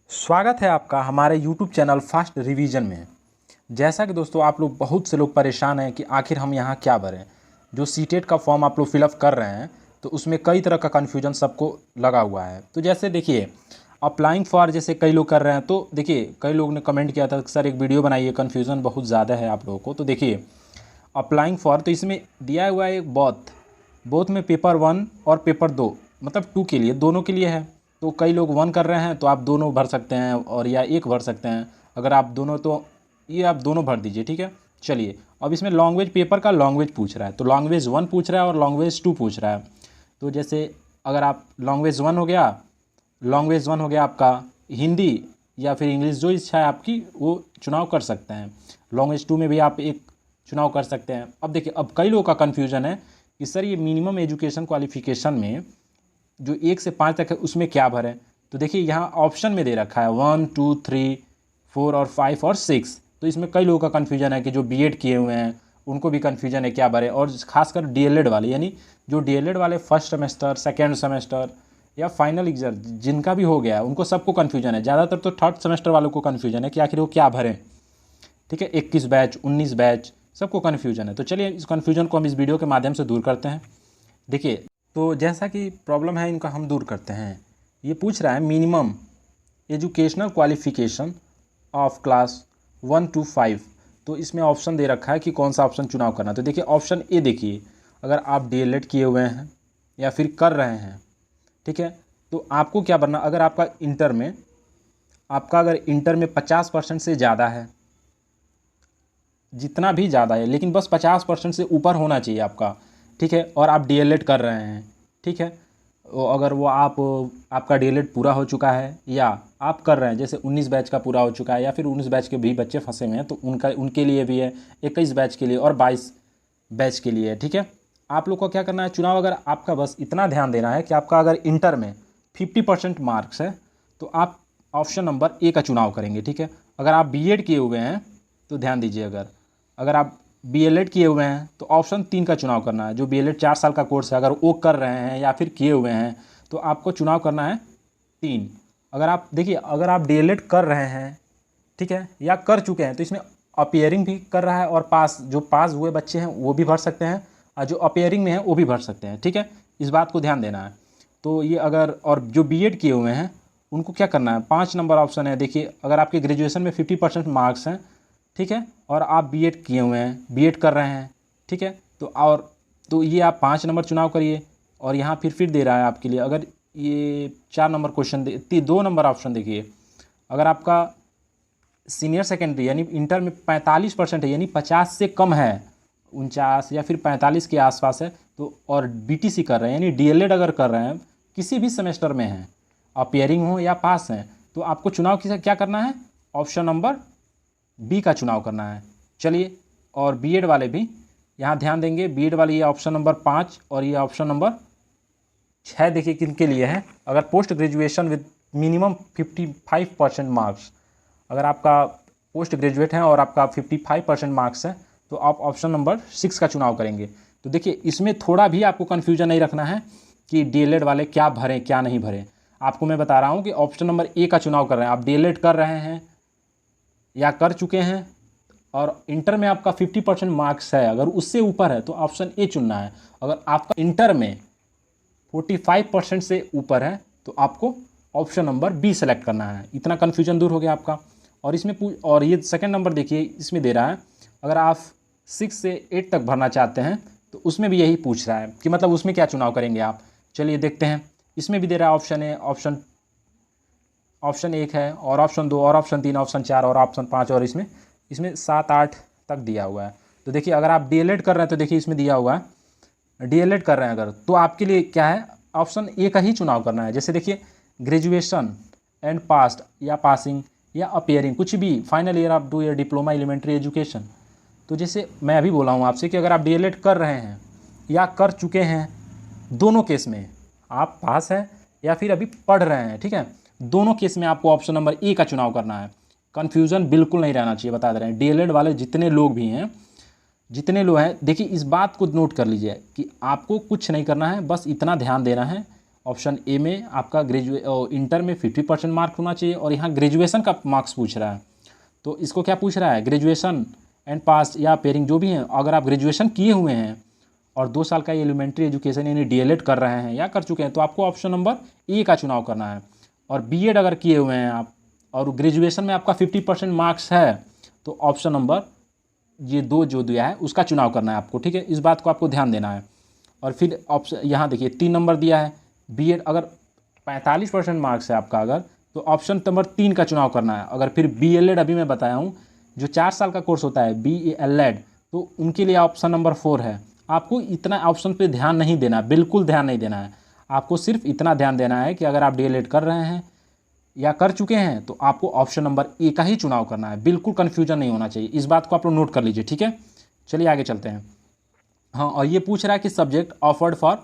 स्वागत है आपका हमारे YouTube चैनल फास्ट रिवीजन में। जैसा कि दोस्तों आप लोग बहुत से लोग परेशान हैं कि आखिर हम यहाँ क्या भरें। जो सीटेट का फॉर्म आप लोग फिलअप कर रहे हैं तो उसमें कई तरह का कन्फ्यूजन सबको लगा हुआ है। तो जैसे देखिए अप्लाइंग फॉर जैसे कई लोग कर रहे हैं, तो देखिए कई लोग ने कमेंट किया था कि सर एक वीडियो बनाइए, कन्फ्यूज़न बहुत ज़्यादा है आप लोगों को। तो देखिए अप्लाइंग फॉर तो इसमें दिया हुआ है एक बोथ में पेपर 1 और पेपर 2 मतलब 2 के लिए, दोनों के लिए है। तो कई लोग 1 कर रहे हैं तो आप दोनों भर सकते हैं और या एक भर सकते हैं। अगर आप दोनों तो ये आप दोनों भर दीजिए, ठीक है। चलिए अब इसमें लैंग्वेज पेपर का लैंग्वेज पूछ रहा है, तो लैंग्वेज 1 पूछ रहा है और लैंग्वेज 2 पूछ रहा है। तो जैसे अगर आप लैंग्वेज 1 हो गया आपका हिंदी या फिर इंग्लिश, जो इच्छा है आपकी वो चुनाव कर सकते हैं। लैंग्वेज 2 में भी आप एक चुनाव कर सकते हैं। अब देखिए अब कई लोगों का कन्फ्यूजन है कि सर ये मिनिमम एजुकेशन क्वालिफिकेशन में जो 1 से 5 तक है उसमें क्या भरें। तो देखिए यहाँ ऑप्शन में दे रखा है 1, 2, 3, 4 और 5 और 6। तो इसमें कई लोगों का कन्फ्यूजन है कि जो बीएड किए हुए हैं उनको भी कन्फ्यूजन है क्या भरें, और खासकर डीएलएड वाले, यानी जो डीएलएड वाले फर्स्ट सेमेस्टर, सेकेंड सेमेस्टर या फाइनल एग्जाम जिनका भी हो गया उनको सबको कन्फ्यूजन है। ज़्यादातर तो थर्ड सेमेस्टर वालों को कन्फ्यूजन है कि आखिर वो क्या भरें, ठीक है। 21 बैच, 19 बैच, सबको कन्फ्यूजन है। तो चलिए इस कन्फ्यूजन को हम इस वीडियो के माध्यम से दूर करते हैं। देखिए तो जैसा कि प्रॉब्लम है इनका हम दूर करते हैं। ये पूछ रहा है minimum educational qualification of class 1 to 5। तो इसमें ऑप्शन दे रखा है कि कौन सा ऑप्शन चुनाव करना। तो देखिए ऑप्शन ए देखिए, अगर आप डीएलएड किए हुए हैं या फिर कर रहे हैं, ठीक है, तो आपको क्या बनना। अगर आपका इंटर में 50% से ज़्यादा है, जितना भी ज़्यादा है लेकिन बस 50% से ऊपर होना चाहिए आपका, ठीक है, और आप डीएलएड कर रहे हैं, ठीक है। अगर वो आपका डीएलएड पूरा हो चुका है या आप कर रहे हैं, जैसे 19 बैच का पूरा हो चुका है या फिर 19 बैच के भी बच्चे फंसे हुए हैं तो उनके लिए भी है, 21 बैच के लिए और 22 बैच के लिए है, ठीक है। आप लोग को क्या करना है चुनाव। अगर आपका बस इतना ध्यान देना है कि आपका अगर इंटर में 50% मार्क्स है तो आप ऑप्शन नंबर ए का चुनाव करेंगे, ठीक है। अगर आप बीएड किए हुए हैं तो ध्यान दीजिए, अगर आप बीएलएड किए हुए हैं तो ऑप्शन 3 का चुनाव करना है। जो बीएलएड 4 साल का कोर्स है, अगर वो कर रहे हैं या फिर किए हुए हैं तो आपको चुनाव करना है 3। अगर आप देखिए अगर आप डीएलएड कर रहे हैं, ठीक है, या कर चुके हैं तो इसमें अपियरिंग भी कर रहा है और जो पास हुए बच्चे हैं वो भी भर सकते हैं और जो अपियरिंग में है वो भी भर सकते हैं, ठीक है। इस बात को ध्यान देना है। तो ये और जो बीएड किए हुए हैं उनको क्या करना है, 5 नंबर ऑप्शन है। देखिए अगर आपके ग्रेजुएशन में 50% मार्क्स हैं, ठीक है, और आप बीएड किए हुए हैं, बीएड कर रहे हैं, ठीक है, तो ये आप 5 नंबर चुनाव करिए। और यहाँ फिर दे रहा है आपके लिए, अगर ये 4 नंबर क्वेश्चन 2 नंबर ऑप्शन देखिए, अगर आपका सीनियर सेकेंडरी यानी इंटर में 45% है, यानी 50 से कम है, 49 या फिर 45 के आसपास है, तो और बीटीसी कर रहे हैं यानी डीएलएड अगर कर रहे हैं, किसी भी सेमेस्टर में हैं, अपियरिंग हो या पास हैं, तो आपको चुनाव क्या करना है, ऑप्शन नंबर बी का चुनाव करना है। चलिए और बीएड वाले भी यहाँ ध्यान देंगे। बीएड वाले ये ऑप्शन नंबर 5 और ये ऑप्शन नंबर 6 देखिए किन के लिए है। अगर post graduation with minimum 55% marks, अगर आपका पोस्ट ग्रेजुएट है और आपका 55% मार्क्स है तो आप ऑप्शन नंबर 6 का चुनाव करेंगे। तो देखिए इसमें थोड़ा भी आपको कन्फ्यूजन नहीं रखना है कि डीएलएड वाले क्या भरें क्या नहीं भरें। आपको मैं बता रहा हूँ कि ऑप्शन नंबर ए का चुनाव कर रहे हैं, आप डीएलएड कर रहे हैं या कर चुके हैं और इंटर में आपका 50% मार्क्स है, अगर उससे ऊपर है तो ऑप्शन ए चुनना है। अगर आपका इंटर में 45% से ऊपर है तो आपको ऑप्शन नंबर बी सेलेक्ट करना है। इतना कन्फ्यूजन दूर हो गया आपका। और इसमें और ये सेकंड नंबर देखिए, इसमें दे रहा है अगर आप 6 से 8 तक भरना चाहते हैं तो उसमें भी यही पूछ रहा है कि मतलब उसमें क्या चुनाव करेंगे आप। चलिए देखते हैं, इसमें भी दे रहा है ऑप्शन ए, ऑप्शन 1 है और ऑप्शन 2 और ऑप्शन 3, ऑप्शन 4 और ऑप्शन 5 और इसमें 7, 8 तक दिया हुआ है। तो देखिए अगर आप डीएलएड कर रहे हैं तो देखिए इसमें दिया हुआ है डीएलएड कर रहे हैं अगर, तो आपके लिए क्या है, ऑप्शन ए का ही चुनाव करना है। जैसे देखिए ग्रेजुएशन एंड पास्ट या पासिंग या अपियरिंग, कुछ भी, final year of two year diploma elementary education. तो जैसे मैं अभी बोला हूँ आपसे कि अगर आप डीएलएड कर रहे हैं या कर चुके हैं, दोनों केस में आप पास हैं या फिर अभी पढ़ रहे हैं, ठीक है, दोनों केस में आपको ऑप्शन नंबर ए का चुनाव करना है। कन्फ्यूज़न बिल्कुल नहीं रहना चाहिए, बता दे रहे हैं। डीएलएड वाले जितने लोग हैं देखिए इस बात को नोट कर लीजिए कि आपको कुछ नहीं करना है, बस इतना ध्यान देना है ऑप्शन ए में आपका इंटर में 50% मार्क होना चाहिए, और यहाँ ग्रेजुएशन का मार्क्स पूछ रहा है। तो इसको क्या पूछ रहा है, ग्रेजुएशन एंड पास या पेयरिंग जो भी हैं, अगर आप ग्रेजुएशन किए हुए हैं और 2 साल का एलिमेंट्री एजुकेशन यानी डीएलएड कर रहे हैं या कर चुके हैं, तो आपको ऑप्शन नंबर ए का चुनाव करना है। और बीएड अगर किए हुए हैं आप और ग्रेजुएशन में आपका 50% मार्क्स है, तो ऑप्शन नंबर ये 2 जो दिया है उसका चुनाव करना है आपको, ठीक है। इस बात को आपको ध्यान देना है। और फिर ऑप्शन यहाँ देखिए 3 नंबर दिया है, बीएड अगर 45% मार्क्स है आपका अगर, तो ऑप्शन नंबर 3 का चुनाव करना है। अगर फिर बीएलएड अभी मैं बताया हूँ जो 4 साल का कोर्स होता है बीएलएड, तो उनके लिए ऑप्शन नंबर 4 है। आपको इतना ऑप्शन पे ध्यान नहीं देना, बिल्कुल ध्यान नहीं देना है। आपको सिर्फ इतना ध्यान देना है कि अगर आप डीएलएड कर रहे हैं या कर चुके हैं तो आपको ऑप्शन नंबर ए का ही चुनाव करना है। बिल्कुल कन्फ्यूजन नहीं होना चाहिए, इस बात को आप लोग नोट कर लीजिए, ठीक है। चलिए आगे चलते हैं। हाँ, और ये पूछ रहा है कि subject offered for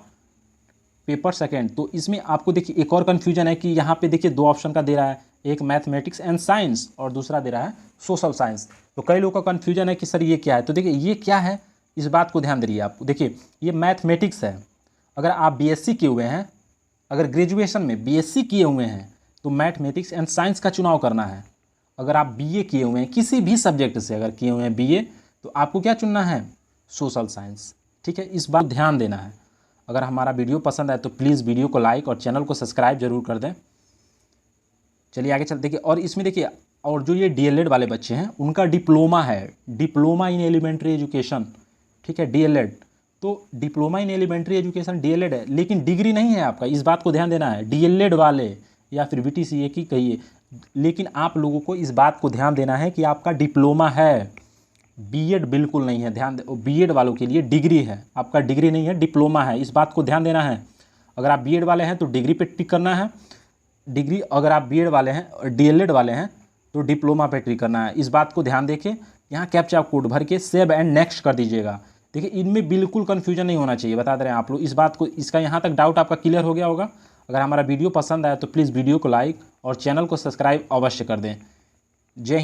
paper second, तो इसमें आपको देखिए एक और कन्फ्यूजन है कि यहाँ पे देखिए 2 ऑप्शन का दे रहा है, एक मैथमेटिक्स एंड साइंस और दूसरा दे रहा है सोशल साइंस। तो कई लोगों का कन्फ्यूजन है कि सर ये क्या है, तो देखिए ये क्या है, इस बात को ध्यान दीजिए आप। देखिए ये मैथमेटिक्स है, अगर आप बीएससी किए हुए हैं, अगर ग्रेजुएशन में बीएससी किए हुए हैं तो मैथमेटिक्स एंड साइंस का चुनाव करना है। अगर आप बीए किए हुए हैं किसी भी सब्जेक्ट से, अगर किए हुए हैं बीए, तो आपको क्या चुनना है, सोशल साइंस, ठीक है। इस बात ध्यान देना है। अगर हमारा वीडियो पसंद आए तो प्लीज़ वीडियो को लाइक और चैनल को सब्सक्राइब जरूर कर दें। चलिए आगे चलते। देखिए और इसमें देखिए, और जो ये डीएलएड वाले बच्चे हैं उनका डिप्लोमा है, डिप्लोमा इन एलिमेंट्री एजुकेशन, ठीक है, डीएलएड। तो diploma in elementary education DElEd है, लेकिन डिग्री नहीं है आपका, इस बात को ध्यान देना है। डीएलएड वाले या फिर बीटीसीए की कहिए, लेकिन आप लोगों को इस बात को ध्यान देना है कि आपका डिप्लोमा है, बीएड बिल्कुल नहीं है। ध्यान दे, बीएड वालों के लिए डिग्री है, आपका डिग्री नहीं है, डिप्लोमा है, इस बात को ध्यान देना है। अगर आप बीएड वाले हैं तो डिग्री पे टिक करना है, डिग्री अगर आप बीएड वाले हैं और डीएलएड वाले हैं तो डिप्लोमा पे टिक करना है। इस बात को ध्यान देके यहाँ कैप्चा कोड भर के सेव एंड नेक्स्ट कर दीजिएगा। देखिए इनमें बिल्कुल कन्फ्यूजन नहीं होना चाहिए, बता दे रहे हैं आप लोग। इस बात को, इसका यहाँ तक डाउट आपका क्लियर हो गया होगा। अगर हमारा वीडियो पसंद आया तो प्लीज़ वीडियो को लाइक और चैनल को सब्सक्राइब अवश्य कर दें। जय हिंद।